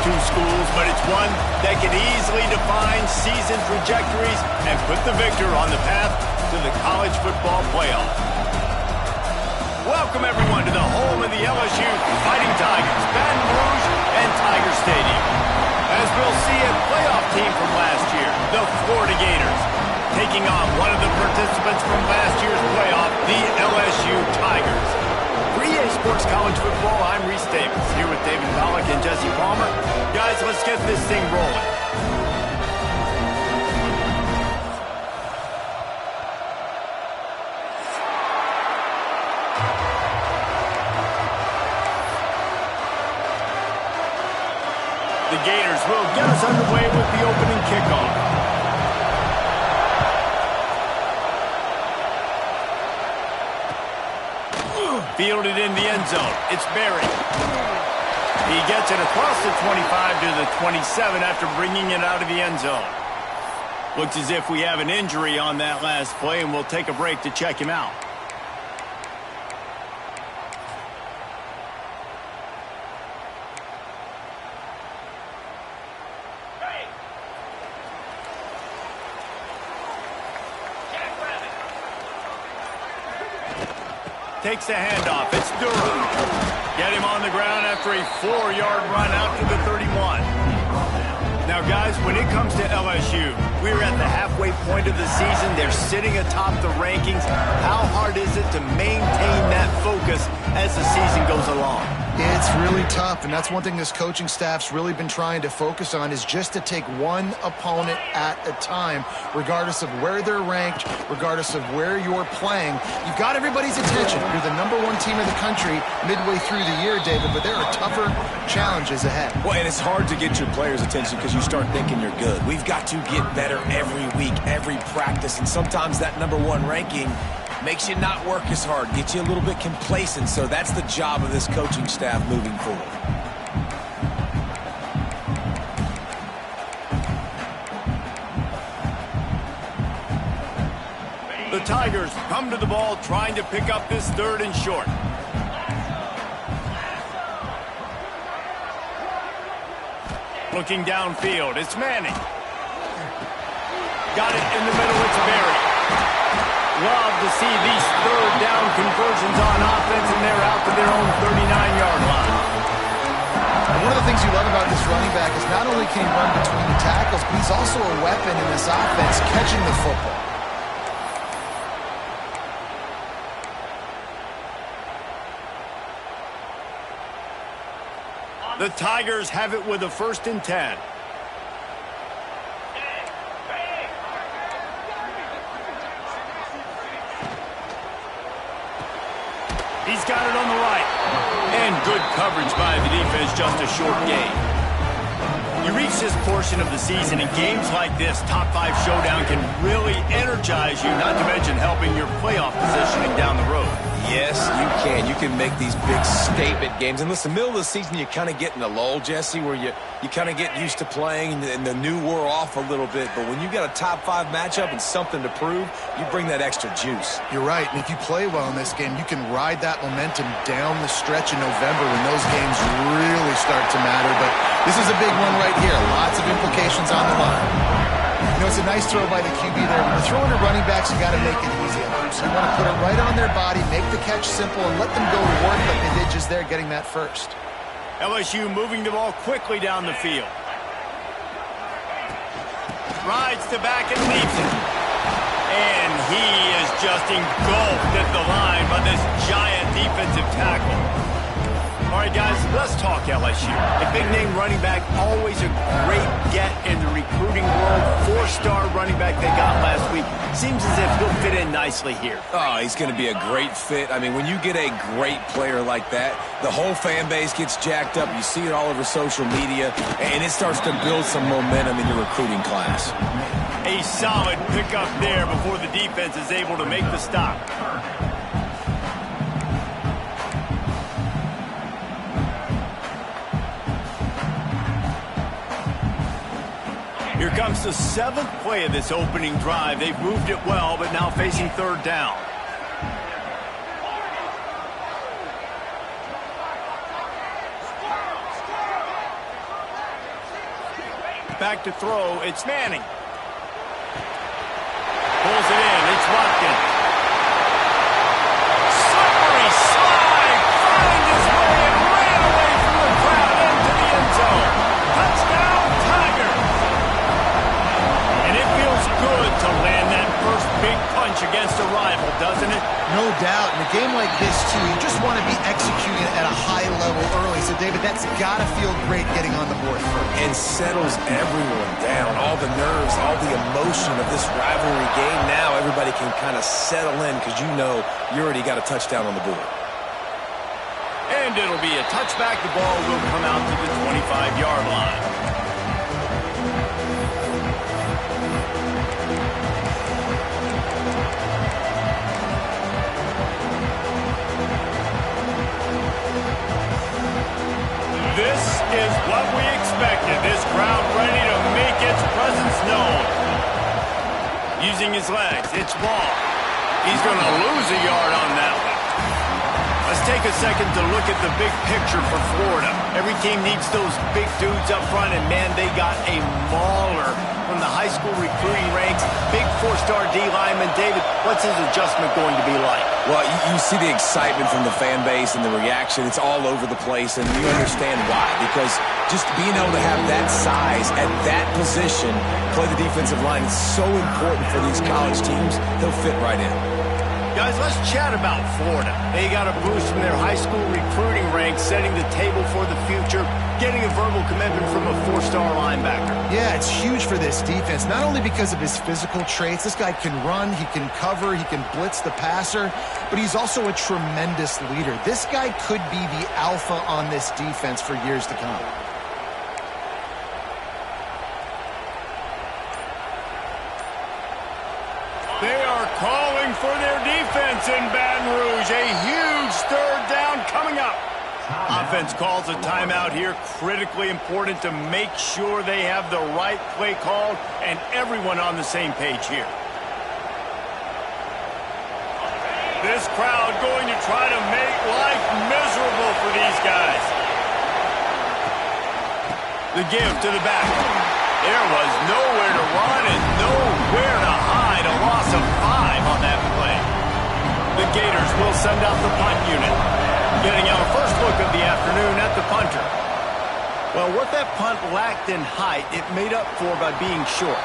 two schools, but it's one that can easily define season trajectories and put the victor on the path to the college football playoff. Welcome, everyone, to the home of the LSU Fighting Tigers, Baton Rouge and Tiger Stadium. As we'll see a playoff team from last year, the Florida Gators, taking on one of the participants from last year's playoff, the LSU Tigers. For EA Sports College Football, I'm Reese Davis, here with David Pollack and Jesse Palmer. Guys, let's get this thing rolling. The Gators will get us underway with the opening kickoff. Fielded in the end zone. It's Barry. He gets it across the 25 to the 27 after bringing it out of the end zone. Looks as if we have an injury on that last play, and we'll take a break to check him out. Takes the handoff. It's Durham. Get him on the ground after a 4-yard run out to the 31. Now, guys, when it comes to LSU, we're at the halfway point of the season. They're sitting atop the rankings. How hard is it to maintain that focus as the season goes along? It's really tough, and that's one thing this coaching staff's really been trying to focus on is just to take one opponent at a time, regardless of where they're ranked, regardless of where you're playing. You've got everybody's attention. You're the #1 team in the country midway through the year, David, but there are tougher challenges ahead. Well, and it's hard to get your players' attention because you start thinking you're good. We've got to get better every week, every practice, and sometimes that #1 ranking makes you not work as hard, gets you a little bit complacent, so that's the job of this coaching staff moving forward. The Tigers come to the ball trying to pick up this 3rd and short. Looking downfield, it's Manning. Got it in the middle, it's Barry. Love to see these 3rd down conversions on offense, and they're out to their own 39-yard line. And one of the things you love about this running back is not only can he run between the tackles, but he's also a weapon in this offense, catching the football. The Tigers have it with a 1st and 10. He's got it on the right. And good coverage by the defense, just a short gain. You reach this portion of the season, and games like this, top 5 showdown, can really energize you, not to mention helping your playoff positioning down the road. Yes, you can. You can make these big statement games. And listen, middle of the season, you kind of get in a lull, Jesse, where you kind of get used to playing and the new wore off a little bit. But when you got a top 5 matchup and something to prove, you bring that extra juice. You're right. And if you play well in this game, you can ride that momentum down the stretch in November when those games really start to matter. But this is a big one right here. Lots of implications on the line. You know, it's a nice throw by the QB there. When you're throwing to running backs, you got to make it easy on them. So you want to put it right on their body, make the catch simple, and let them go to work like they did just there, getting that first. LSU moving the ball quickly down the field. Rides to back and leaves it. And he is just engulfed at the line by this giant defensive tackle. All right, guys, let's talk LSU. A big-name running back, always a great get in the recruiting world. 4-star running back they got last week. Seems as if he'll fit in nicely here. Oh, he's going to be a great fit. I mean, when you get a great player like that, the whole fan base gets jacked up. You see it all over social media, and it starts to build some momentum in your recruiting class. A solid pickup there before the defense is able to make the stop. Here comes the 7th play of this opening drive. They've moved it well, but now facing 3rd down. Back to throw. It's Manning. Pulls it in. It's Watkins. Slippery slide. Finds his way and ran away from the crowd into the end zone. Touchdown, Tigers. And it feels good to land that first big punch against a rival, doesn't it? No doubt. In a game like this, too, you just want to be executing at a high level early. So, David, that's got to feel great getting on the board first. And settles everyone down. All the nerves, all the emotion of this rivalry game. Now everybody can kind of settle in because you know you already got a touchdown on the board. And it'll be a touchback. The ball will come out to the 25-yard line. This is what we expected. This crowd ready to make its presence known. Using his legs, it's Ball. He's going to lose a yard on that one. Let's take a second to look at the big picture for Florida. Every team needs those big dudes up front, and man, they got a mauler from the high school recruiting ranks. Big four-star D lineman. David, what's his adjustment going to be like? Well, you see the excitement from the fan base and the reaction. It's all over the place, and you understand why. Because just being able to have that size at that position, play the defensive line, is so important for these college teams. They'll fit right in. Guys, let's chat about Florida. They got a boost from their high school recruiting ranks, setting the table for the future, getting a verbal commitment from a four-star linebacker. Yeah, it's huge for this defense, not only because of his physical traits. This guy can run, he can cover, he can blitz the passer, but he's also a tremendous leader. This guy could be the alpha on this defense for years to come. They are calling for their defense in Baton Rouge. A huge third down coming up. Offense calls a timeout here. Critically important to make sure they have the right play called and everyone on the same page here. This crowd going to try to make life miserable for these guys. The give to the back. There was nowhere to run and nowhere to hide. A loss of 5 on that play. The Gators will send out the punt unit. Getting our first look of the afternoon at the punter. Well, what that punt lacked in height, it made up for by being short.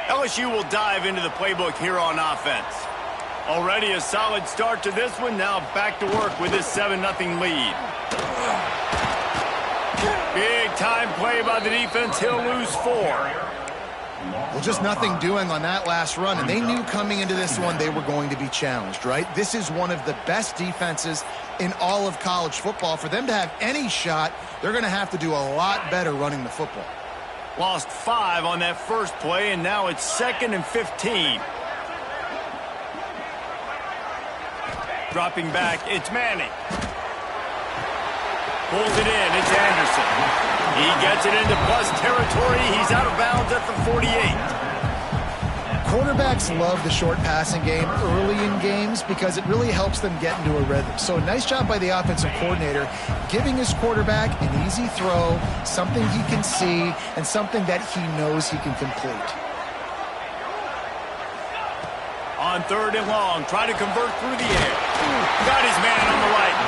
LSU will dive into the playbook here on offense. Already a solid start to this one. Now back to work with this 7-0 lead. Big time play by the defense. He'll lose 4. Well, just nothing doing on that last run, and they knew coming into this one they were going to be challenged, right? This is one of the best defenses in all of college football. For them to have any shot, they're going to have to do a lot better running the football. Lost 5 on that first play, and now it's 2nd and 15. Dropping back, it's Manning. Pulls it in, it's Anderson. He gets it into plus territory. He's out of bounds at the 48. Quarterbacks love the short passing game early in games because it really helps them get into a rhythm. So nice job by the offensive coordinator giving his quarterback an easy throw, something he can see, and something that he knows he can complete. On 3rd and long, trying to convert through the air. Got his man on the right.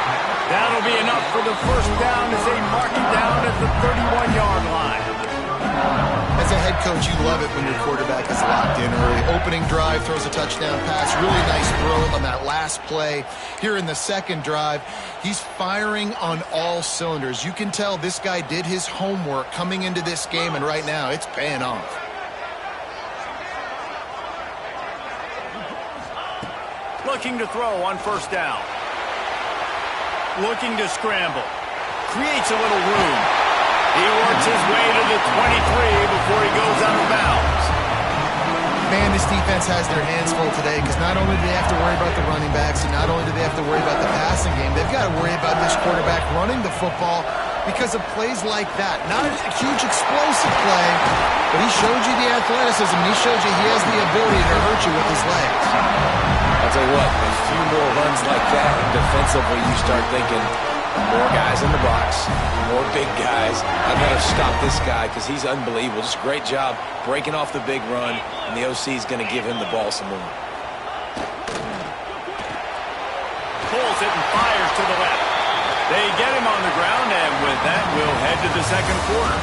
That'll be enough for the first down as they mark it down at the 31-yard line. As a head coach, you love it when your quarterback is locked in early. Opening drive, throws a touchdown pass. Really nice throw on that last play. Here in the second drive, he's firing on all cylinders. You can tell this guy did his homework coming into this game, and right now it's paying off. Looking to throw on first down. Looking to scramble. Creates a little room. He works his way to the 23 before he goes out of bounds. Man, this defense has their hands full today because not only do they have to worry about the running backs and not only do they have to worry about the passing game, they've got to worry about this quarterback running the football because of plays like that. Not a huge explosive play, but he showed you the athleticism. He showed you he has the ability to hurt you with his legs. I'll tell you what, a few more runs like that, and defensively you start thinking, more guys in the box, more big guys. I better stop this guy because he's unbelievable. Just a great job breaking off the big run, and the OC is going to give him the ball some more. Pulls it and fires to the left. They get him on the ground, and with that, we'll head to the second quarter.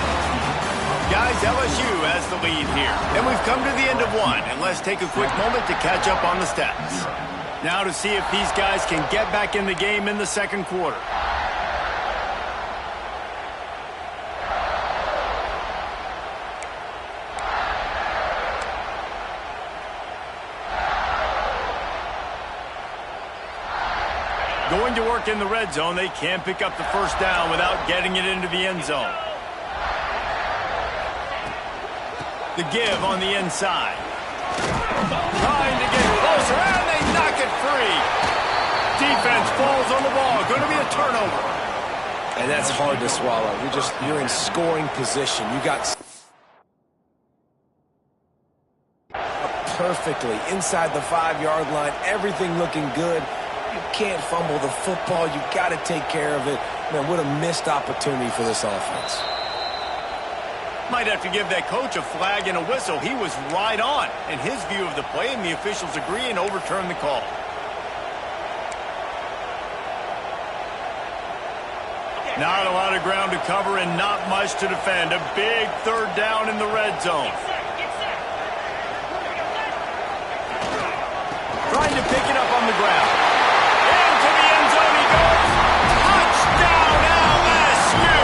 Guys, LSU has the lead here. And we've come to the end of one, and let's take a quick moment to catch up on the stats. Now to see if these guys can get back in the game in the second quarter. Going to work in the red zone, they can't pick up the first down without getting it into the end zone. The give on the inside. Trying to get closer, and they knock it free. Defense falls on the ball. Going to be a turnover. And that's hard to swallow. You're in scoring position. You got perfectly inside the 5-yard line. Everything looking good. You can't fumble the football. You got to take care of it. Man, what a missed opportunity for this offense. Might have to give that coach a flag and a whistle. He was right on in his view of the play, and the officials agree and overturn the call. Not a lot of ground to cover and not much to defend. A big third down in the red zone. Trying to pick it up on the ground. Into the end zone he goes. Touchdown LSU!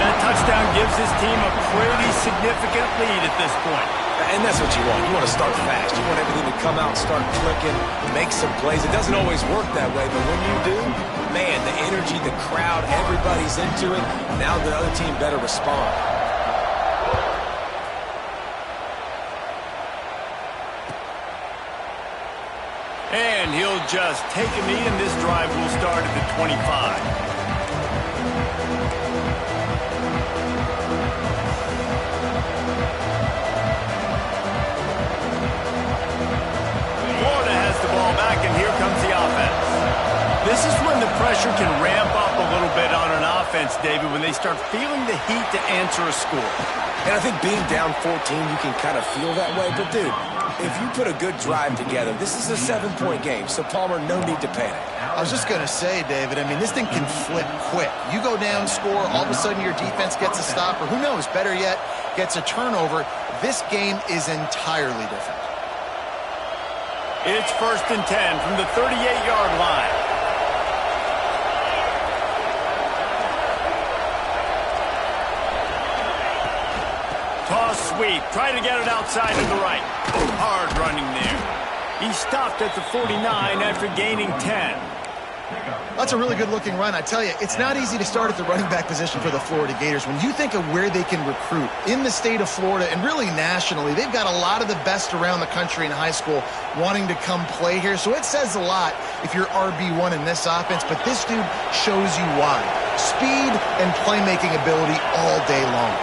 That touchdown gives his team a pretty significant lead at this point. And that's what you want. You want to start fast. You want everything to come out, start clicking, make some plays. It doesn't always work that way, but when you do, man, the energy, the crowd, everybody's into it. Now the other team better respond. And he'll just take a knee, and this drive will start at the 25. And here comes the offense. This is when the pressure can ramp up a little bit on an offense, David, when they start feeling the heat to answer a score. And I think being down 14, you can kind of feel that way. But, dude, if you put a good drive together, this is a 7-point game. So, Palmer, no need to panic. I was just going to say, David, I mean, this thing can flip quick. You go down, score, all of a sudden your defense gets a stop, or who knows, better yet, gets a turnover. This game is entirely different. It's 1st and 10 from the 38-yard line. Toss sweep. Try to get it outside to the right. Hard running there. He stopped at the 49 after gaining 10. That's a really good-looking run. I tell you, it's not easy to start at the running back position for the Florida Gators. When you think of where they can recruit in the state of Florida and really nationally, they've got a lot of the best around the country in high school wanting to come play here. So it says a lot if you're RB1 in this offense, but this dude shows you why. Speed and playmaking ability all day long.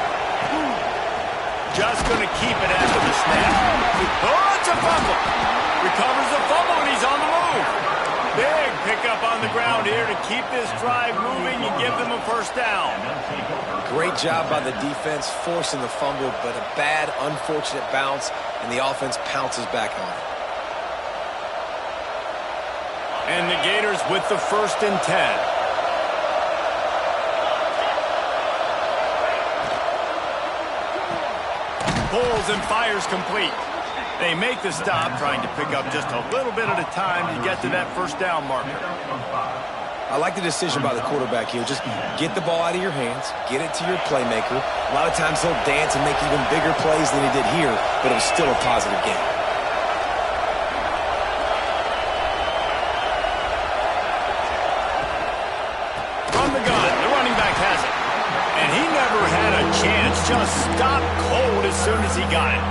Just going to keep it after the snap. Oh, it's a fumble. Recovers the fumble, and he's on the move. Big pickup on the ground here to keep this drive moving and give them a first down. Great job by the defense forcing the fumble, but a bad, unfortunate bounce, and the offense pounces back on it. And the Gators with the 1st and 10. Pulls and fires complete. They make the stop, trying to pick up just a little bit at a time to get to that first down marker. I like the decision by the quarterback here. Just get the ball out of your hands, get it to your playmaker. A lot of times he'll dance and make even bigger plays than he did here, but it was still a positive game. From the gun, the running back has it. And he never had a chance, just stopped cold as soon as he got it.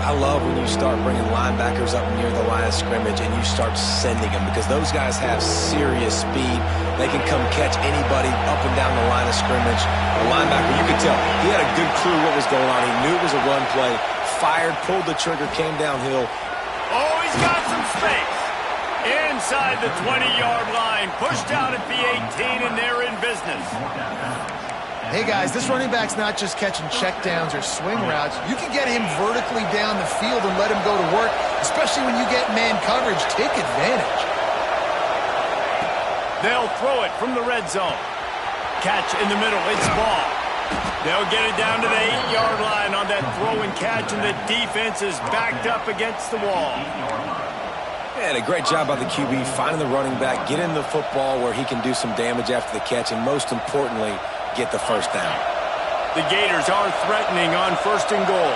I love when you start bringing linebackers up near the line of scrimmage and you start sending them because those guys have serious speed. They can come catch anybody up and down the line of scrimmage. The linebacker, you could tell, he had a good clue what was going on. He knew it was a run play, fired, pulled the trigger, came downhill. Oh, he's got some space. Inside the 20-yard line, pushed out at the 18, and they're in business. Hey, guys, this running back's not just catching checkdowns or swing routes. You can get him vertically down the field and let him go to work, especially when you get man coverage. Take advantage. They'll throw it from the red zone. Catch in the middle. It's ball. They'll get it down to the 8-yard line on that throw and catch, and the defense is backed up against the wall. And a great job by the QB finding the running back, getting the football where he can do some damage after the catch, and most importantly, get the first down. The Gators are threatening on 1st and goal.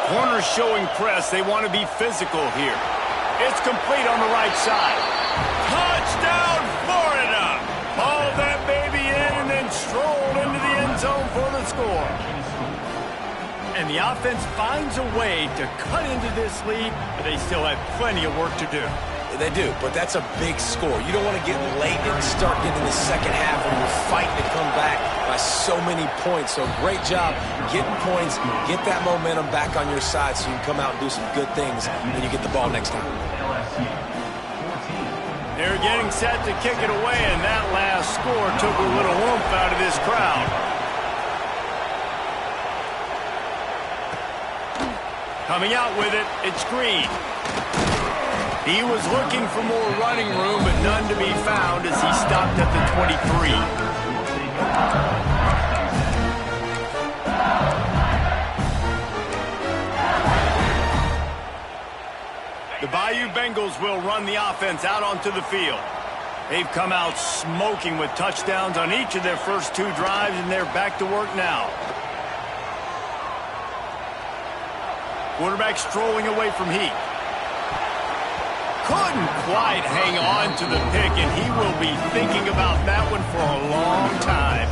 Corners showing press. They want to be physical here. It's complete on the right side. Touchdown, Florida! Hauled that baby in and then strolled into the end zone for the score. And the offense finds a way to cut into this lead, but they still have plenty of work to do. They do, but that's a big score. You don't want to get late and start getting the second half when you're fighting to come back by so many points. So great job getting points, get that momentum back on your side so you can come out and do some good things when you get the ball next time. They're getting set to kick it away, and that last score took a little oomph out of this crowd. Coming out with it, it's Green. He was looking for more running room, but none to be found as he stopped at the 23. The Bayou Bengals will run the offense out onto the field. They've come out smoking with touchdowns on each of their first 2 drives, and they're back to work now. Quarterback strolling away from Heat. Couldn't quite hang on to the pick, and he will be thinking about that one for a long time.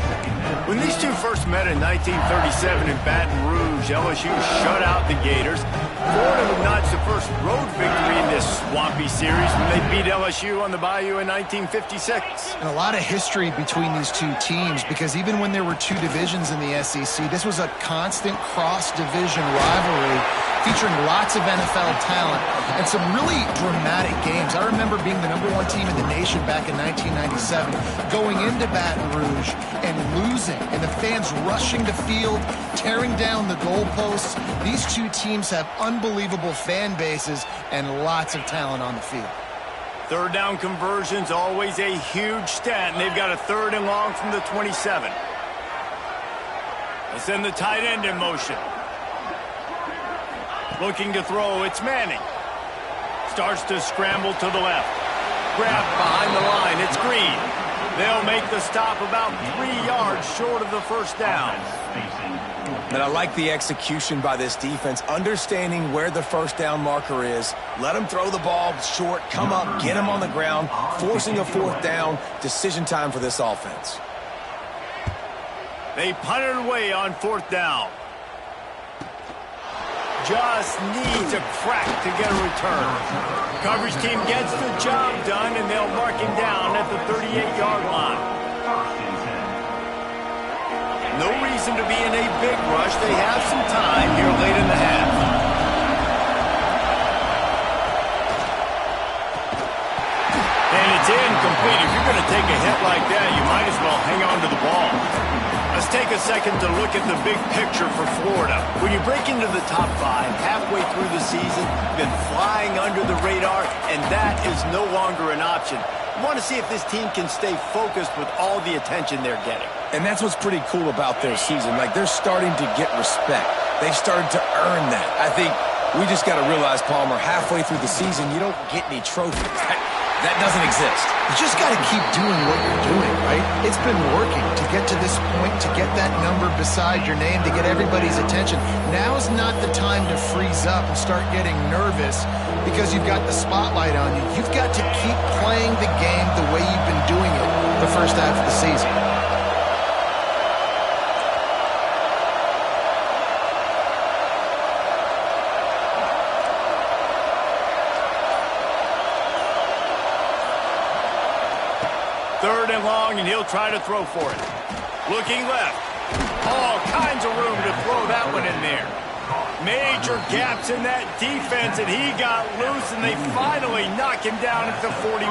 When these two first met in 1937 in Baton Rouge, LSU shut out the Gators. Florida would notch the first road victory in this swampy series when they beat LSU on the Bayou in 1956. And a lot of history between these two teams because even when there were 2 divisions in the SEC, this was a constant cross-division rivalry featuring lots of NFL talent and some really dramatic games. I remember being the #1 team in the nation back in 1997, going into Baton Rouge and losing, and the fans rushing the field, tearing down the goalposts. These two teams have unbelievable fan bases and lots of talent on the field. 3rd down conversions, always a huge stat, and they've got a 3rd and long from the 27. They send the tight end in motion. Looking to throw, it's Manning. Starts to scramble to the left. Grabbed behind the line, it's Green. They'll make the stop about 3 yards short of the first down. And I like the execution by this defense, understanding where the first down marker is. Let them throw the ball short, come up, get them on the ground, forcing a 4th down. Decision time for this offense. They punt it away on 4th down. Just needs a crack to get a return. Coverage team gets the job done, and they'll mark him down at the 38-yard line. No reason to be in a big rush. They have some time here late in the half. And it's incomplete. If you're going to take a hit like that, you might as well hang on to the ball. Let's take a second to look at the big picture for Florida. When you break into the top 5 halfway through the season, been flying under the radar, and that is no longer an option. You want to see if this team can stay focused with all the attention they're getting. And that's what's pretty cool about their season. Like, they're starting to get respect. They've started to earn that. I think we just got to realize, Palmer, halfway through the season, you don't get any trophies. That doesn't exist. You just got to keep doing what you're doing, right? It's been working to get to this point, to get that number beside your name, to get everybody's attention. Now's not the time to freeze up and start getting nervous because you've got the spotlight on you. You've got to keep playing the game the way you've been doing it the first half of the season. 3rd and long, and he'll try to throw for it. Looking left. All kinds of room to throw that one in there. Major gaps in that defense, and he got loose, and they finally knock him down at the 41.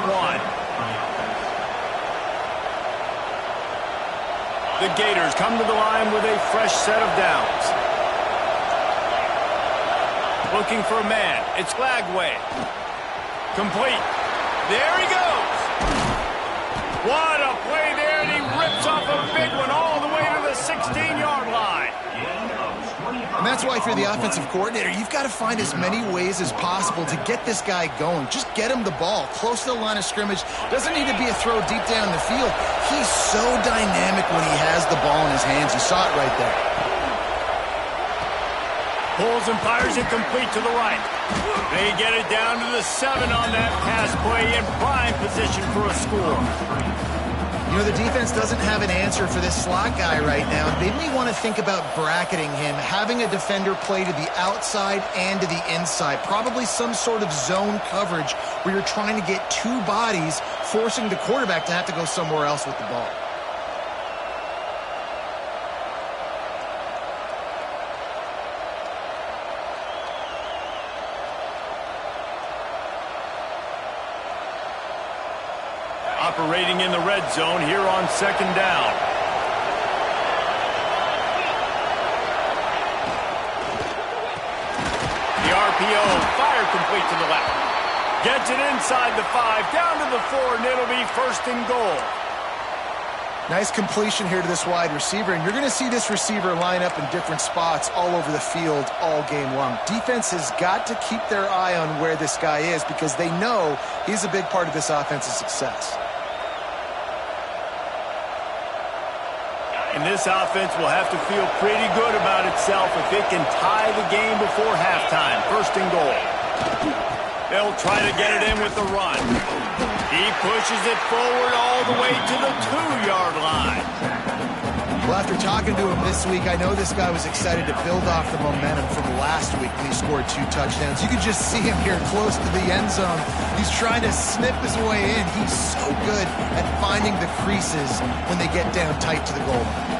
The Gators come to the line with a fresh set of downs. Looking for a man. It's Glagway. Complete. There he goes. What a play there, and he rips off a big one all the way to the 16-yard line. And that's why if you're the offensive coordinator, you've got to find as many ways as possible to get this guy going. Just get him the ball close to the line of scrimmage. Doesn't need to be a throw deep down the field. He's so dynamic when he has the ball in his hands. You saw it right there. Pulls and fires it complete to the right. They get it down to the 7 on that pass play in prime position for a score. You know, the defense doesn't have an answer for this slot guy right now. They may want to think about bracketing him, having a defender play to the outside and to the inside. Probably some sort of zone coverage where you're trying to get 2 bodies, forcing the quarterback to have to go somewhere else with the ball. Operating in the red zone here on 2nd down. The RPO, fire complete to the left. Gets it inside the 5, down to the 4, and it'll be 1st and goal. Nice completion here to this wide receiver, and you're going to see this receiver line up in different spots all over the field all game long. Defense has got to keep their eye on where this guy is because they know he's a big part of this offense's success. And this offense will have to feel pretty good about itself if it can tie the game before halftime. 1st and goal. They'll try to get it in with the run. He pushes it forward all the way to the 2-yard line. Well, after talking to him this week, I know this guy was excited to build off the momentum from last week when he scored 2 touchdowns. You could just see him here close to the end zone. He's trying to snip his way in. He's so good at finding the creases when they get down tight to the goal line.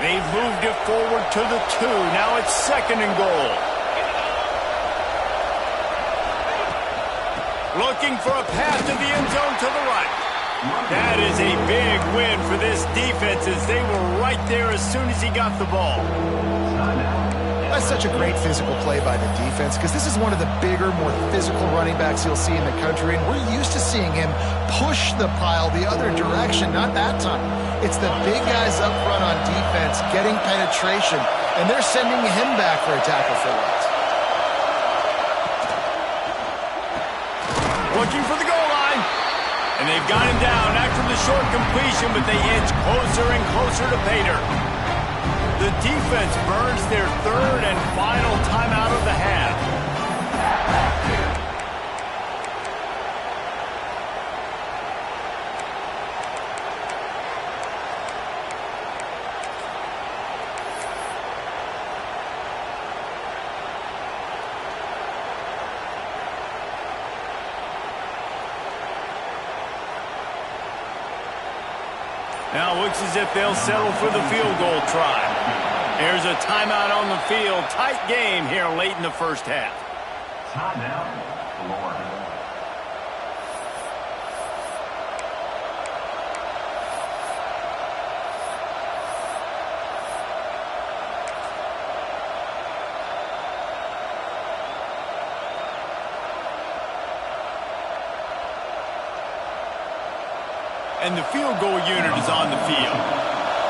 They've moved it forward to the 2. Now it's 2nd and goal. Looking for a pass to the end zone to the right. That is a big win for this defense as they were right there as soon as he got the ball. That's such a great physical play by the defense because this is one of the bigger, more physical running backs you'll see in the country, and we're used to seeing him push the pile the other direction. Not that time. It's the big guys up front on defense getting penetration, and they're sending him back for a tackle for loss. Looking for the goal line. And they've got him down after the short completion, but they inch closer and closer to Pater. The defense burns their 3rd and final timeout of the half. Now looks as if they'll settle for the field goal try. There's a timeout on the field. Tight game here late in the 1st half. Timeout, Florida. And the field goal unit is on the field.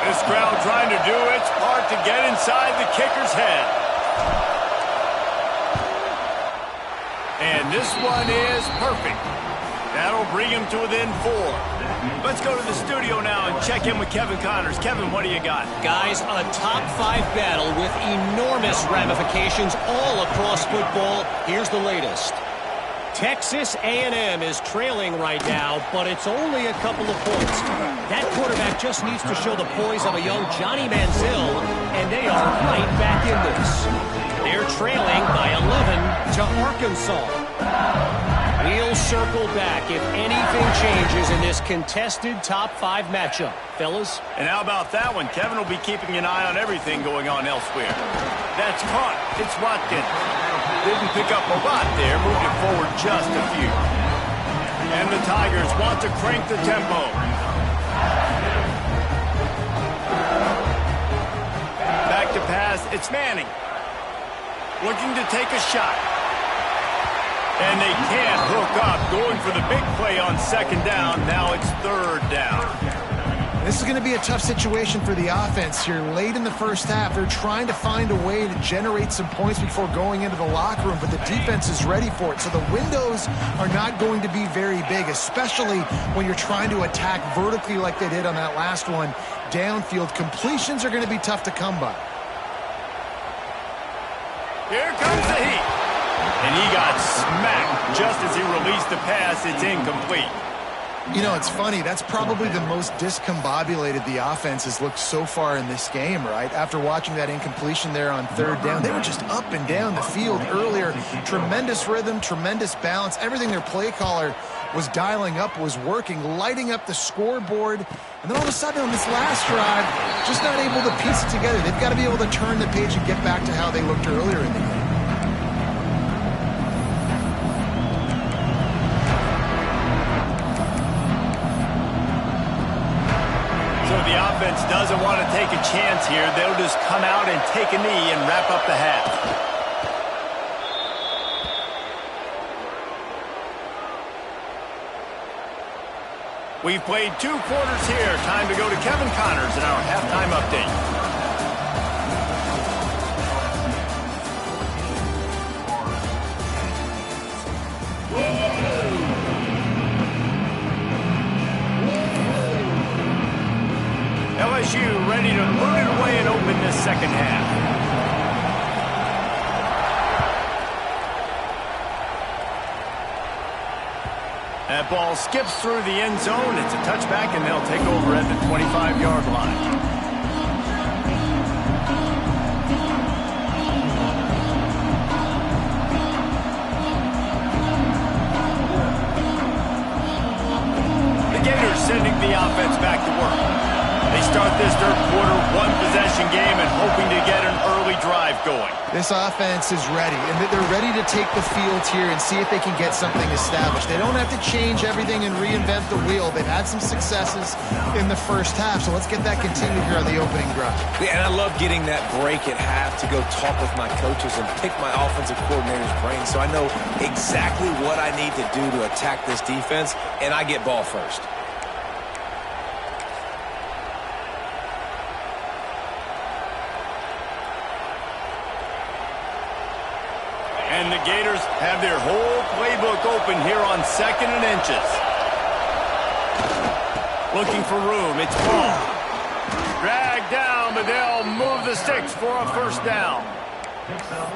This crowd trying to do its part to get inside the kicker's head. And this one is perfect. That'll bring him to within 4. Let's go to the studio now and check in with Kevin Connors. Kevin, what do you got? Guys, a top 5 battle with enormous ramifications all across football. Here's the latest. Texas A&M is trailing right now, but it's only a couple of points. That quarterback just needs to show the poise of a young Johnny Manziel, and they are right back in this. They're trailing by Arkansas. We'll circle back if anything changes in this contested top 5 matchup. Fellas? And how about that one? Kevin will be keeping an eye on everything going on elsewhere. That's caught. It's Watkins. Didn't pick up a lot there. Moved it forward just a few. And the Tigers want to crank the tempo. Back to pass. It's Manning. Looking to take a shot. And they can't hook up. Going for the big play on 2nd down. Now it's 3rd down. This is going to be a tough situation for the offense here. Late in the first half, they're trying to find a way to generate some points before going into the locker room, but the defense is ready for it. So the windows are not going to be very big, especially when you're trying to attack vertically like they did on that last one. Downfield completions are going to be tough to come by. Here comes the heat. And he got smacked just as he released the pass. It's incomplete. You know, it's funny. That's probably the most discombobulated the offense has looked so far in this game, right? After watching that incompletion there on 3rd down, they were just up and down the field earlier. Tremendous rhythm, tremendous balance. Everything their play caller was dialing up was working, lighting up the scoreboard. And then all of a sudden on this last drive, just not able to piece it together. They've got to be able to turn the page and get back to how they looked earlier in the game. The offense doesn't want to take a chance here. They'll just come out and take a knee and wrap up the half. We've played 2 quarters here. Time to go to Kevin Connors in our halftime update. LSU ready to put it away and open this 2nd half. That ball skips through the end zone. It's a touchback, and they'll take over at the 25-yard line. The Gators sending the offense back to work. They start this 3rd quarter, 1-possession game and hoping to get an early drive going. This offense is ready, and they're ready to take the field here and see if they can get something established. They don't have to change everything and reinvent the wheel. They've had some successes in the first half, so let's get that continued here on the opening drive. Yeah, and I love getting that break at half to go talk with my coaches and pick my offensive coordinator's brain so I know exactly what I need to do to attack this defense, and I get ball first. And the Gators have their whole playbook open here on 2nd and inches. Looking for room. It's ball. Dragged down, but they'll move the sticks for a 1st down.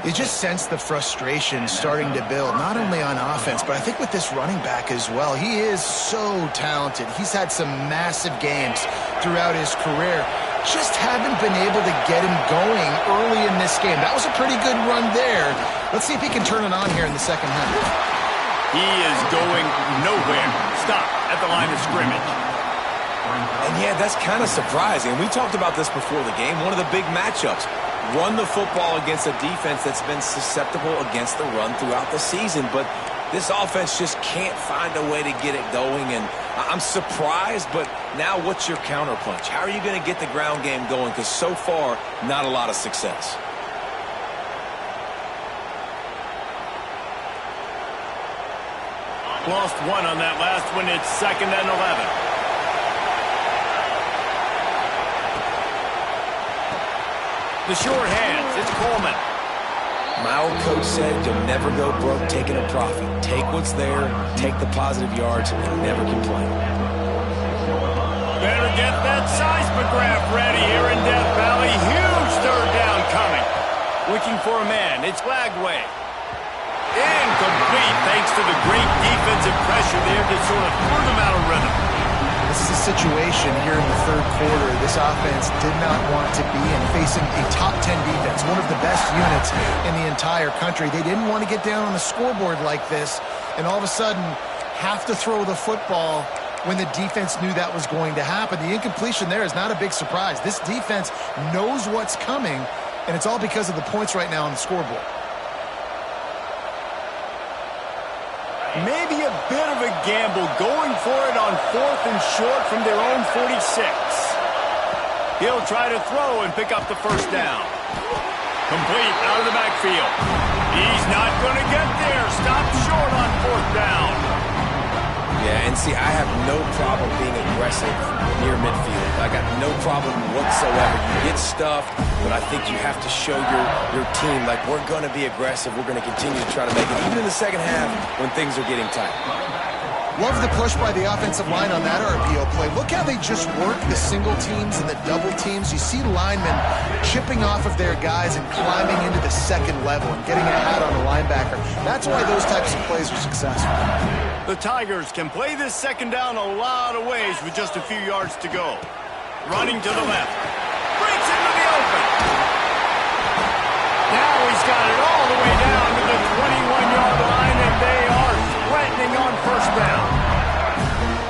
You just sense the frustration starting to build, not only on offense, but I think with this running back as well. He is so talented. He's had some massive games throughout his career. Just haven't been able to get him going early in this game. That was a pretty good run there. Let's see if he can turn it on here in the 2nd half. He is going nowhere. Stop at the line of scrimmage. And yeah, that's kind of surprising. We talked about this before the game. One of the big matchups. Run the football against a defense that's been susceptible against the run throughout the season. But this offense just can't find a way to get it going. And I'm surprised, but now what's your counterpunch? How are you going to get the ground game going? Because so far, not a lot of success. Lost 1 on that last one. It's 2nd and 11. The short hands. It's Coleman. My old coach said you'll never go broke taking a profit. Take what's there, take the positive yards, and never complain. Better get that seismograph ready here in Death Valley. Huge 3rd down coming. Looking for a man. It's Lagway. Incomplete thanks to the great defensive pressure there that sort of threw them out of rhythm. This is a situation here in the third quarter this offense did not want to be in, facing a top 10 defense, one of the best units in the entire country. They didn't want to get down on the scoreboard like this and all of a sudden have to throw the football when the defense knew that was going to happen. The incompletion there is not a big surprise. This defense knows what's coming, and it's all because of the points right now on the scoreboard. Maybe a bit of a gamble going for it on 4th and short from their own 46. He'll try to throw and pick up the first down. Complete out of the backfield. He's not going to get there. Stop short on 4th down. Yeah, and see, I have no problem being aggressive near midfield. I got no problem whatsoever. You get stuffed, but I think you have to show your team, like, we're going to be aggressive. We're going to continue to try to make it, even in the second half when things are getting tight. Love the push by the offensive line on that RPO play. Look how they just work the single teams and the double teams. You see linemen chipping off of their guys and climbing into the second level and getting a hat on the linebacker. That's why those types of plays are successful. The Tigers can play this second down a lot of ways with just a few yards to go. Running to the left. Breaks into the open. Now he's got it all the way down to the 21-yard line, and they are threatening on first down.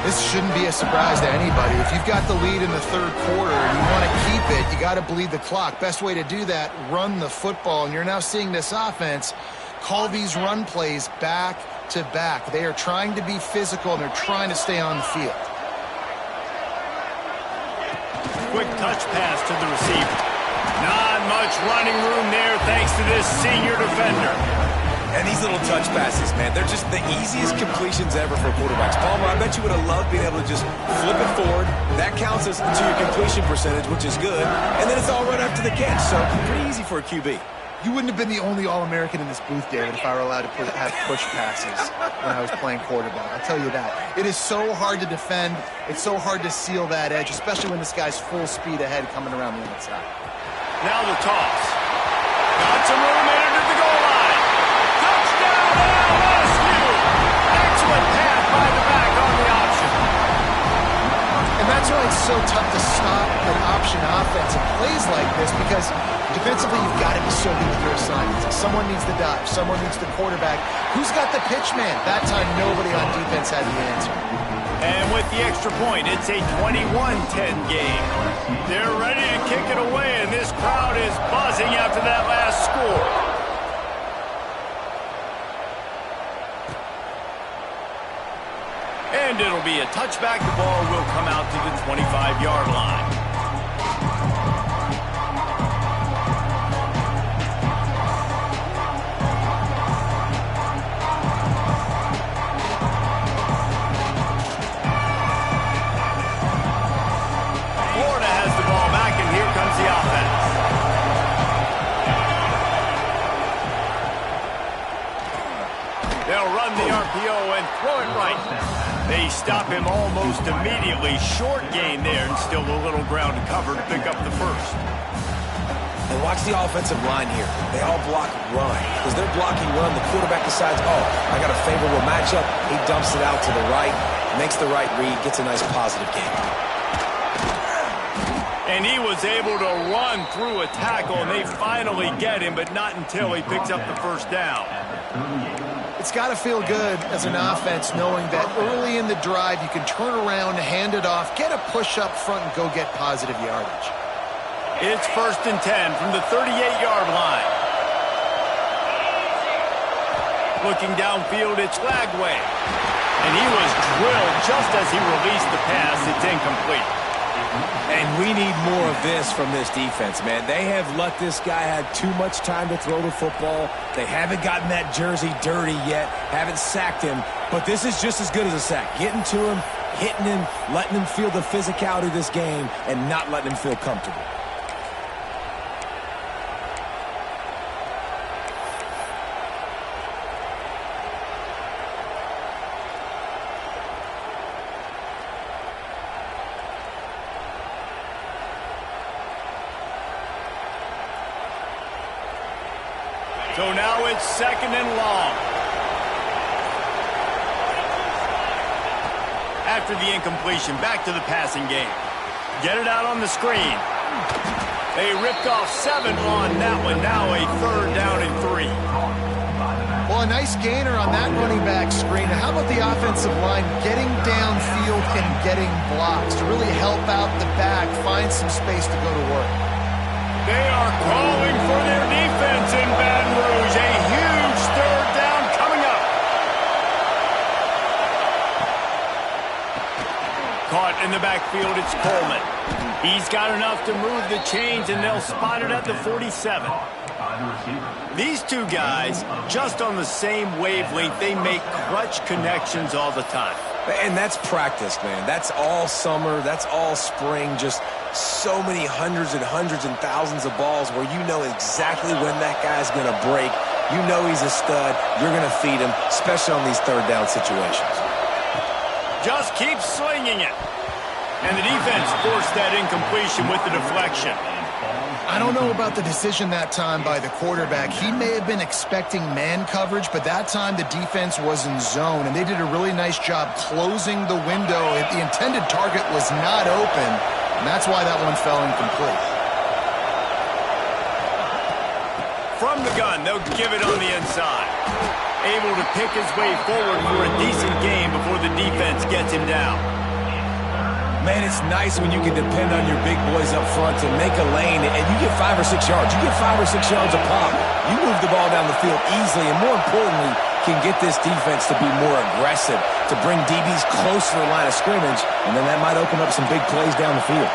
This shouldn't be a surprise to anybody. If you've got the lead in the third quarter and you want to keep it, you got to bleed the clock. Best way to do that, run the football. And you're now seeing this offense call these run plays back to back. They are trying to be physical, and they're trying to stay on the field. Quick touch pass to the receiver. Not much running room there thanks to this senior defender. And these little touch passes, man, they're just the easiest completions ever for quarterbacks. Palmer, I bet you would have loved being able to just flip it forward. That counts as to your completion percentage, which is good. And then it's all right after the catch, so pretty easy for a QB. You wouldn't have been the only All-American in this booth, David, if I were allowed to have push passes when I was playing quarterback. I'll tell you that. It is so hard to defend. It's so hard to seal that edge, especially when this guy's full speed ahead coming around the outside. Now the toss. Got some room in to the goal line. Touchdown, LSU! Excellent pass by the back on the option. And that's why it's so tough to stop an option offense in plays like this, because defensively, you've got to be so good with your assignments. Someone needs the dive. Someone needs the quarterback. Who's got the pitch man? That time, nobody on defense had the answer. And with the extra point, it's a 21-10 game. They're ready to kick it away, and this crowd is buzzing after that last score. And it'll be a touchback. The ball will come out to the 25-yard line. And throw it right. They stop him almost immediately. Short gain there, and still a little ground to cover to pick up the first. And watch the offensive line here. They all block run. Because they're blocking run, the quarterback decides, oh, I got a favorable matchup. He dumps it out to the right, makes the right read, gets a nice positive gain. And he was able to run through a tackle, and they finally get him, but not until he picks up the first down. It's got to feel good as an offense knowing that early in the drive you can turn around, hand it off, get a push up front, and go get positive yardage. It's 1st and 10 from the 38-yard line. Looking downfield, it's Lagway. And he was drilled just as he released the pass. It's incomplete. And we need more of this from this defense, man. They have let this guy have too much time to throw the football. They haven't gotten that jersey dirty yet, haven't sacked him. But this is just as good as a sack. Getting to him, hitting him, letting him feel the physicality of this game, and not letting him feel comfortable. So now it's 2nd and long. after the incompletion. Back to the passing game. Get it out on the screen. They ripped off 7 on that one. Now a 3rd down and 3. Well, a nice gainer on that running back screen. Now, how about the offensive line getting downfield and getting blocks to really help out the back, find some space to go to work? They are calling for their defense in Baton Rouge. A huge 3rd down coming up. Caught in the backfield, it's Coleman. He's got enough to move the chains, and they'll spot it at the 47. These two guys, just on the same wavelength, they make clutch connections all the time. And that's practice, man. That's all summer. That's all spring. Just so many hundreds and thousands of balls where you know exactly when that guy's going to break. You know he's a stud. You're going to feed him, especially on these 3rd down situations. Just keep slinging it. And the defense forced that incompletion with the deflection. I don't know about the decision that time by the quarterback. He may have been expecting man coverage, but that time the defense was in zone, and they did a really nice job closing the window. The intended target was not open, and that's why that one fell incomplete. From the gun, they'll give it on the inside. Able to pick his way forward for a decent game before the defense gets him down. Man, it's nice when you can depend on your big boys up front to make a lane, and you get 5 or 6 yards. You get 5 or 6 yards a pop. You move the ball down the field easily, and more importantly, can get this defense to be more aggressive, to bring DBs close to the line of scrimmage, and then that might open up some big plays down the field.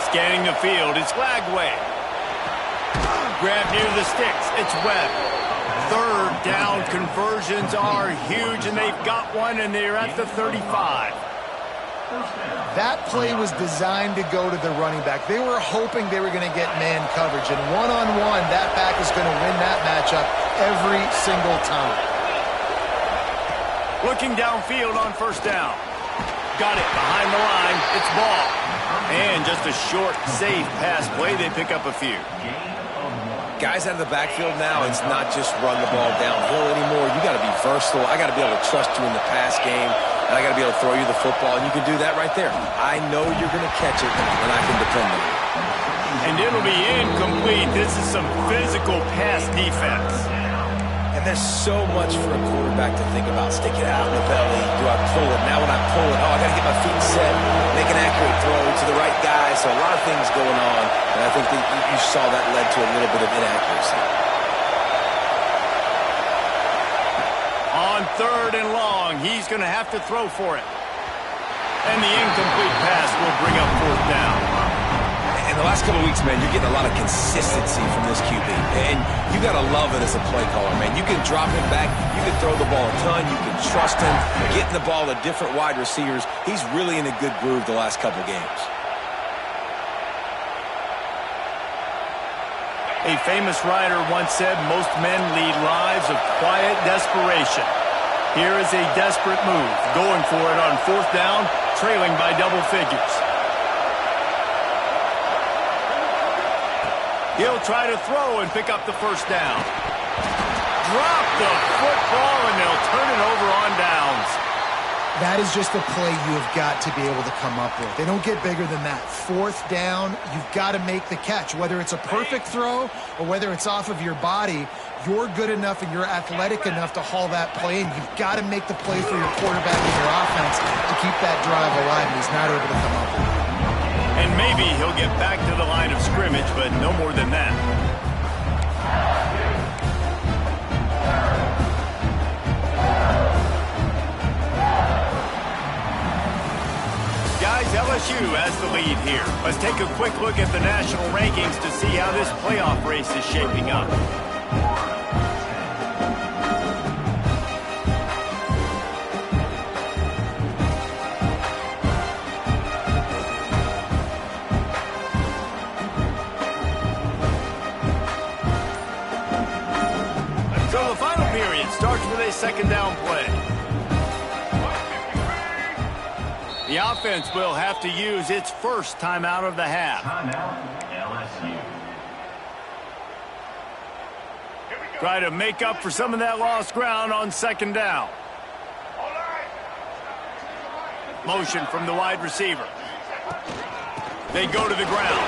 Scanning the field, it's Lagway. Grab near the sticks, it's Webb. 3rd down conversions are huge, and they've got one, and they're at the 35. That play was designed to go to the running back. They were hoping they were going to get man coverage, and one-on-one, that back is going to win that matchup every single time. Looking downfield on 1st down. Got it behind the line. It's ball. And just a short, safe pass play. They pick up a few. Guys out of the backfield now, it's not just run the ball downhill anymore. You got to be versatile. I got to be able to trust you in the pass game, and I got to be able to throw you the football, and you can do that right there. I know you're going to catch it, and I can depend on it. And it'll be incomplete. This is some physical pass defense. And there's so much for a quarterback to think about. Stick it out in the belly. Do I pull it? Now when I pull it, I got to get my feet set, make an accurate throw to the right guy. So a lot of things going on, and I think that you saw that led to a little bit of inaccuracy. On 3rd and long, he's going to have to throw for it. And the incomplete pass will bring up 4th down. In the last couple of weeks, man, you're getting a lot of consistency from this QB. And you got to love it as a play caller, man. You can drop him back. You can throw the ball a ton. You can trust him. Getting the ball to different wide receivers. He's really in a good groove the last couple of games. A famous writer once said, most men lead lives of quiet desperation. Here is a desperate move. Going for it on 4th down, trailing by double figures. He'll try to throw and pick up the 1st down. Drop the football, and they'll turn it over on downs. That is just a play you have got to be able to come up with. They don't get bigger than that. 4th down, you've got to make the catch. Whether it's a perfect throw or whether it's off of your body, you're good enough and you're athletic enough to haul that play, and you've got to make the play for your quarterback and your offense to keep that drive alive, and he's not able to come up with it. And maybe he'll get back to the line of scrimmage, but no more than that. Guys, LSU has the lead here. Let's take a quick look at the national rankings to see how this playoff race is shaping up. So the final period starts with a 2nd down play. The offense will have to use its first timeout of the half. Timeout, LSU. Try to make up for some of that lost ground on 2nd down. Motion from the wide receiver. They go to the ground.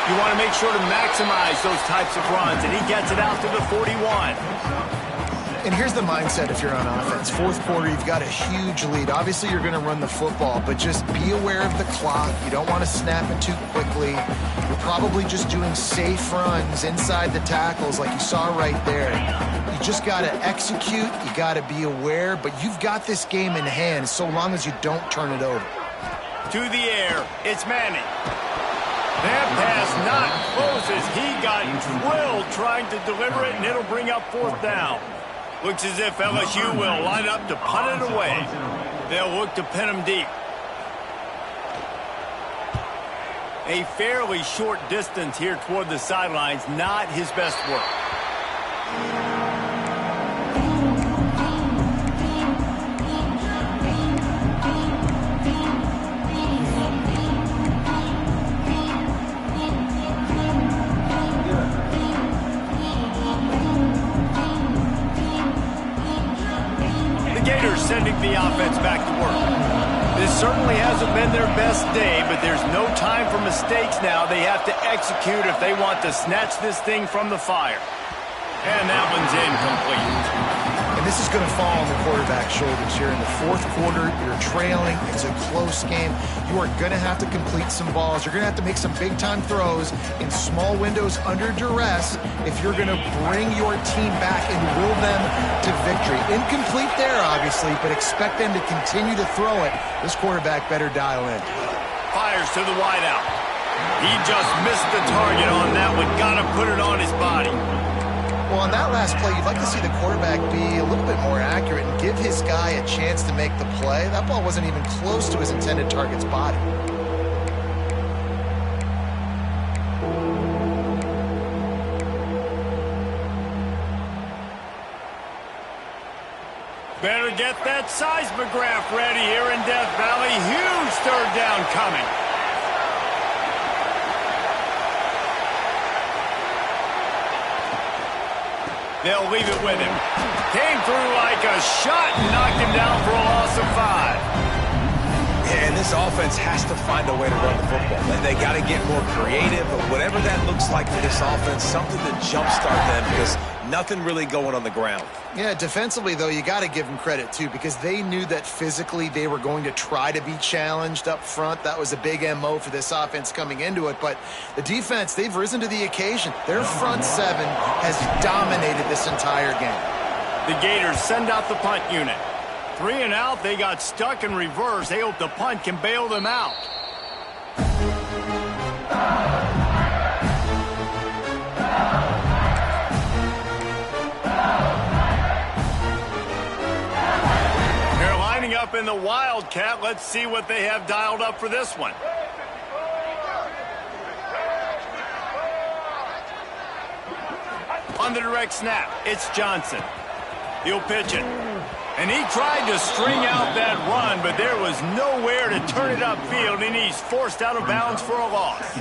You want to make sure to maximize those types of runs, and he gets it out to the 41. And here's the mindset if you're on offense. Fourth quarter, you've got a huge lead. Obviously, you're going to run the football, but just be aware of the clock. You don't want to snap it too quickly. You're probably just doing safe runs inside the tackles like you saw right there. You just got to execute. You got to be aware, but you've got this game in hand so long as you don't turn it over. To the air, it's Manning. That pass not close as he got drilled trying to deliver it, and it'll bring up fourth down. Looks as if LSU will line up to punt it away. They'll look to pin him deep. A fairly short distance here toward the sidelines, not his best work. Sending the offense back to work. This certainly hasn't been their best day, but there's no time for mistakes now. They have to execute if they want to snatch this thing from the fire. And that one's incomplete. And this is going to fall on the quarterback's shoulders here in the fourth quarter. You're trailing. It's a close game. You are going to have to complete some balls. You're going to have to make some big-time throws in small windows under duress if you're going to bring your team back and will them to victory. Incomplete there, obviously, but expect them to continue to throw it. This quarterback better dial in. Fires to the wideout. He just missed the target on that one. Got to put it on his body. Well, on that last play, you'd like to see the quarterback be a little bit more accurate and give his guy a chance to make the play. That ball wasn't even close to his intended target's body. Better get that seismograph ready here in Death Valley. Huge third down coming. They'll leave it with him. Came through like a shot and knocked him down for a loss of 5. Yeah, and this offense has to find a way to run the football. They got to get more creative, but whatever that looks like for this offense, something to jumpstart them because nothing really going on the ground. Yeah, defensively, though, you got to give them credit, too, because they knew that physically they were going to try to be challenged up front. That was a big MO for this offense coming into it. But the defense, they've risen to the occasion. Their front seven has dominated this entire game. The Gators send out the punt unit. 3 and out, they got stuck in reverse. They hope the punt can bail them out. Up in the Wildcat. Let's see what they have dialed up for this one. On the direct snap, it's Johnson. He'll pitch it. And he tried to string out that run, but there was nowhere to turn it upfield, and he's forced out of bounds for a loss.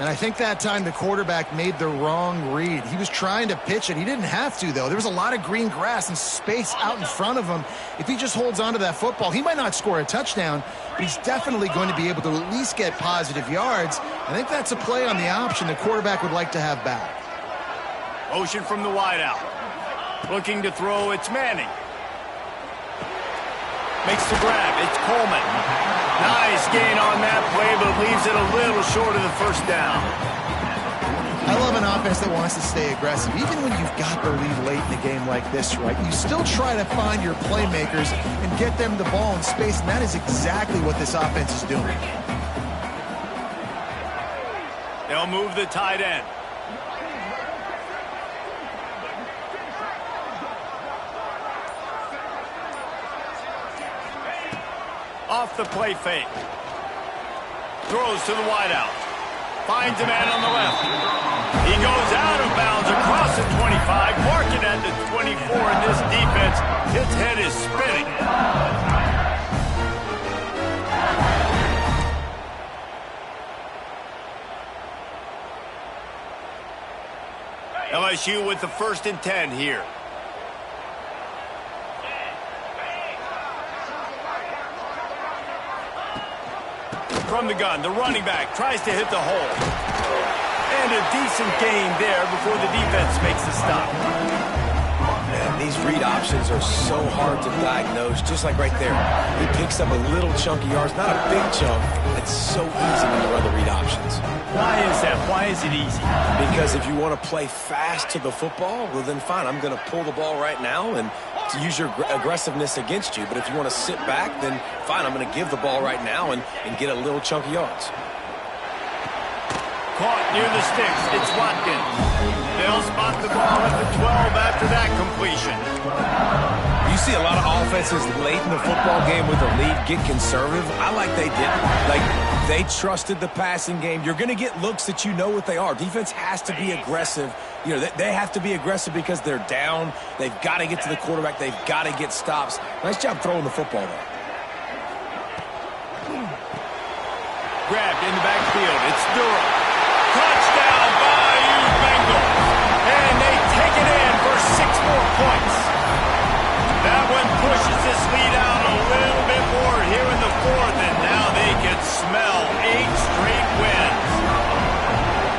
And I think that time the quarterback made the wrong read. He was trying to pitch it. He didn't have to, though. There was a lot of green grass and space out in front of him. If he just holds on to that football, he might not score a touchdown, but he's definitely going to be able to at least get positive yards. I think that's a play on the option the quarterback would like to have back. Motion from the wideout. Looking to throw, it's Manning. Makes the grab, it's Coleman. Nice gain on that play, but leaves it a little short of the first down. I love an offense that wants to stay aggressive. Even when you've got the lead late in a game like this, right, you still try to find your playmakers and get them the ball in space, and that is exactly what this offense is doing. They'll move the tight end. Off the play fake. Throws to the wideout. Finds a man on the left. He goes out of bounds across the 25. Mark it at the 24 in this defense. His head is spinning. LSU with the 1st and 10 here. from the gun. The running back tries to hit the hole. And a decent gain there before the defense makes the stop. Man, these read options are so hard to diagnose, just like right there. He picks up a little chunk of yards, not a big chunk. It's so easy when you run the read options. Why is that? Why is it easy? Because if you want to play fast to the football, well then fine, I'm going to pull the ball right now and to use your aggressiveness against you. But if you want to sit back, then fine, I'm going to give the ball right now and get a little chunk of yards. Caught near the sticks. It's Watkins. They'll spot the ball at the 12 after that completion. You see a lot of offenses late in the football game with the lead get conservative. I like they didn't. Like, they trusted the passing game. You're going to get looks that you know what they are. Defense has to be aggressive. You know, they have to be aggressive because they're down. They've got to get to the quarterback. They've got to get stops. Nice job throwing the football, though. Grabbed in the backfield. It's Durham. Touchdown, Bayou Bengals. And they take it in for 6 more points. That one pushes this lead out a little bit more here in the 4th, and now they can smell 8 straight wins.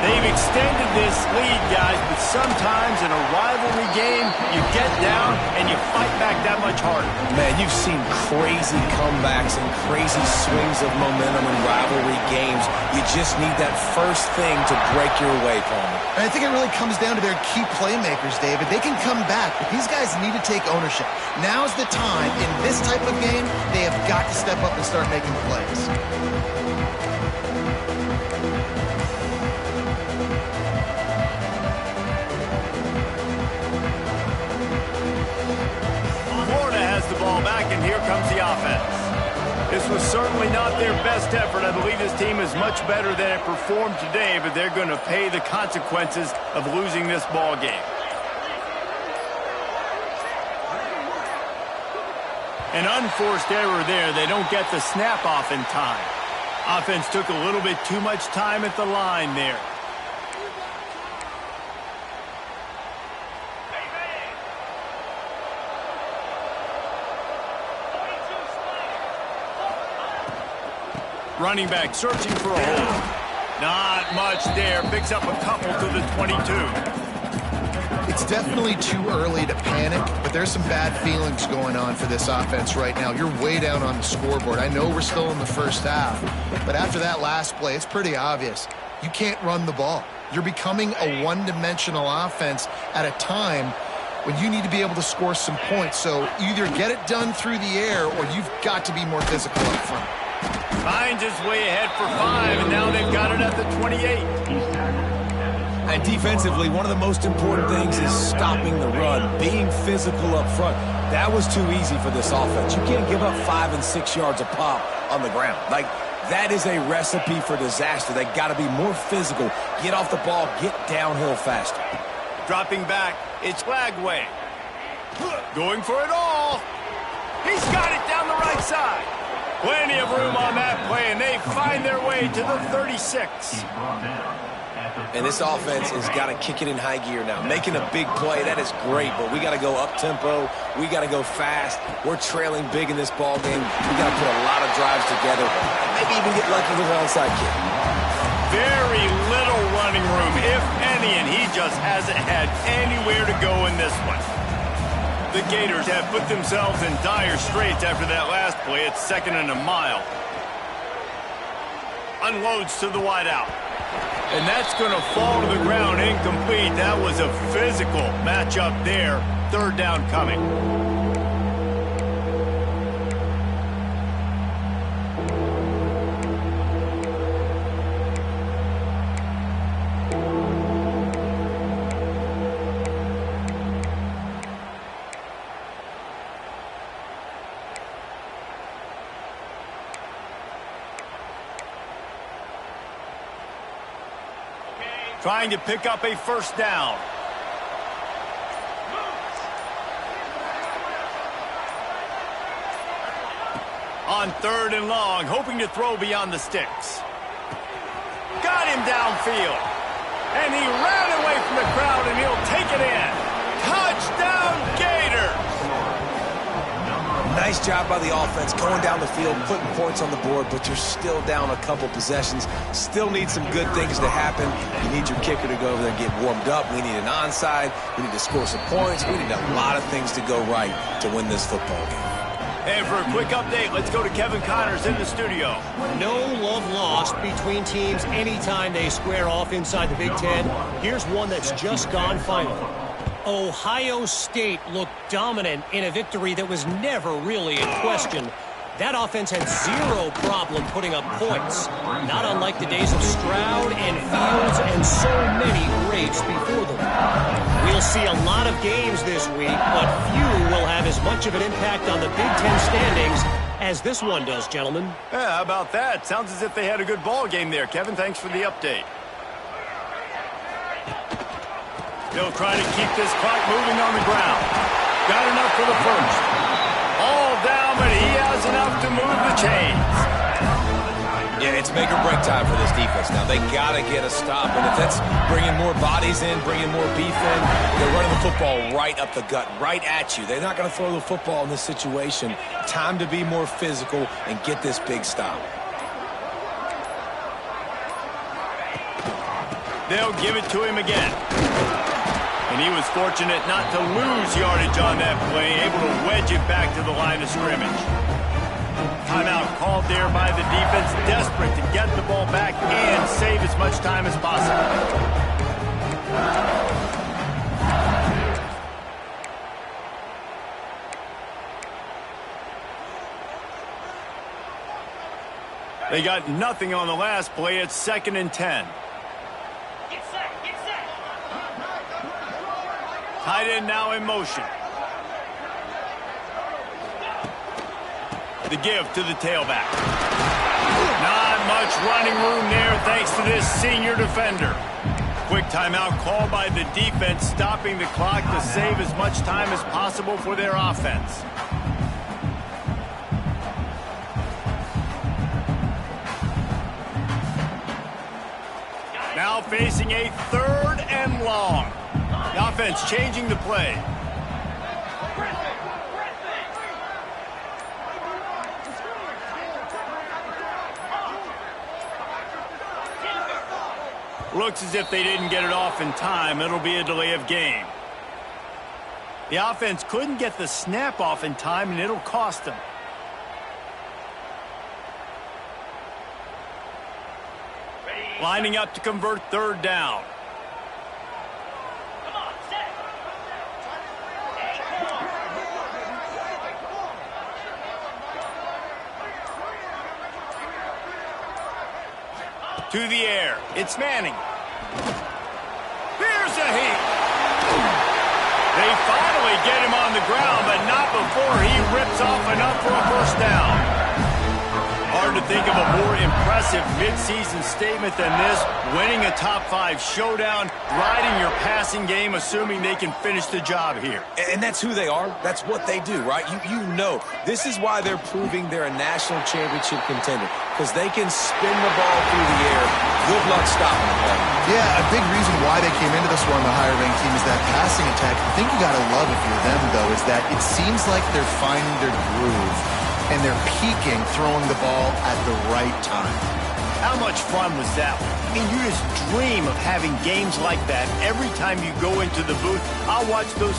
They've extended this lead, guys, but sometimes in a rivalry game, you get down and you fight back that much harder. Man, you've seen crazy comebacks and crazy swings of momentum in rivalry games. You just need that first thing to break your way, Palmer. And I think it really comes down to their key playmakers, David. They can come back, but these guys need to take ownership. Now's the time. In this type of game, they have got to step up and start making plays. The ball back, and here comes the offense. This was certainly not their best effort. I believe this team is much better than it performed today, but they're going to pay the consequences of losing this ball game. An unforced error there. They don't get the snap off in time. Offense took a little bit too much time at the line there. Running back searching for a hole. Not much there. Picks up a couple to the 22. It's definitely too early to panic, but there's some bad feelings going on for this offense right now. You're way down on the scoreboard. I know we're still in the first half, but after that last play, it's pretty obvious. You can't run the ball. You're becoming a one-dimensional offense at a time when you need to be able to score some points. So either get it done through the air or you've got to be more physical up front. Finds his way ahead for 5, and now they've got it at the 28. And defensively, one of the most important things is stopping the run, being physical up front. That was too easy for this offense. You can't give up 5 and 6 yards a pop on the ground. Like, that is a recipe for disaster. They got to be more physical, get off the ball, get downhill faster. Dropping back, it's Lagway. Going for it all. He's got it down the right side. Plenty of room on that play, and they find their way to the 36. And this offense has got to kick it in high gear now. Making a big play, that is great, but we got to go up-tempo. We got to go fast. We're trailing big in this ball game. We got to put a lot of drives together. Maybe even get lucky with an onside kick. Very little running room, if any, and he just hasn't had anywhere to go in this one. The Gators have put themselves in dire straits after that last play. It's 2nd and a mile. Unloads to the wideout. And that's going to fall to the ground incomplete. That was a physical matchup there. 3rd down coming. Trying to pick up a 1st down. On 3rd and long, hoping to throw beyond the sticks. Got him downfield. And he ran away from the crowd, and he'll take it in. Touchdown, Gators! Nice job by the offense going down the field, putting points on the board, but you're still down a couple possessions. Still need some good things to happen. You need your kicker to go over there and get warmed up. We need an onside. We need to score some points. We need a lot of things to go right to win this football game. And for a quick update, let's go to Kevin Connors in the studio. No love lost between teams anytime they square off inside the Big Ten. Here's one that's just gone final. Ohio State looked dominant in a victory that was never really in question. That offense had zero problem putting up points. Not unlike the days of Stroud and Fields and so many greats before them. We'll see a lot of games this week, but few will have as much of an impact on the Big Ten standings as this one does, gentlemen. Yeah, how about that? Sounds as if they had a good ball game there. Kevin, thanks for the update. They'll try to keep this clock moving on the ground. Got enough for the first. All down, but he has enough to move the chains. Yeah, it's make or break time for this defense now. They got to get a stop, and if that's bringing more bodies in, bringing more beef in, they're running the football right up the gut, right at you. They're not going to throw the football in this situation. Time to be more physical and get this big stop. They'll give it to him again. And he was fortunate not to lose yardage on that play, able to wedge it back to the line of scrimmage. Timeout called there by the defense, desperate to get the ball back and save as much time as possible. They got nothing on the last play. It's 2nd and 10. Tight end now in motion. The give to the tailback. Not much running room there thanks to this senior defender. Quick timeout called by the defense, stopping the clock to save as much time as possible for their offense. Now facing a 3rd and long. The offense changing the play. Looks as if they didn't get it off in time. It'll be a delay of game. The offense couldn't get the snap off in time, and it'll cost them. Lining up to convert 3rd down. To the air. It's Manning. Here's a heat. They finally get him on the ground, but not before he rips off enough for a first down. Hard to think of a more impressive midseason statement than this. Winning a top-5 showdown, riding your passing game, assuming they can finish the job here. And that's who they are. That's what they do, right? You know. This is why they're proving they're a national championship contender, because they can spin the ball through the air. Good luck stopping the ball. Yeah, a big reason why they came into this one, the higher-ranked team, is that passing attack. The thing you got to love if you're them, though, is that it seems like they're finding their groove, and they're peaking, throwing the ball at the right time. How much fun was that one? I mean, you just dream of having games like that every time you go into the booth. I'll watch those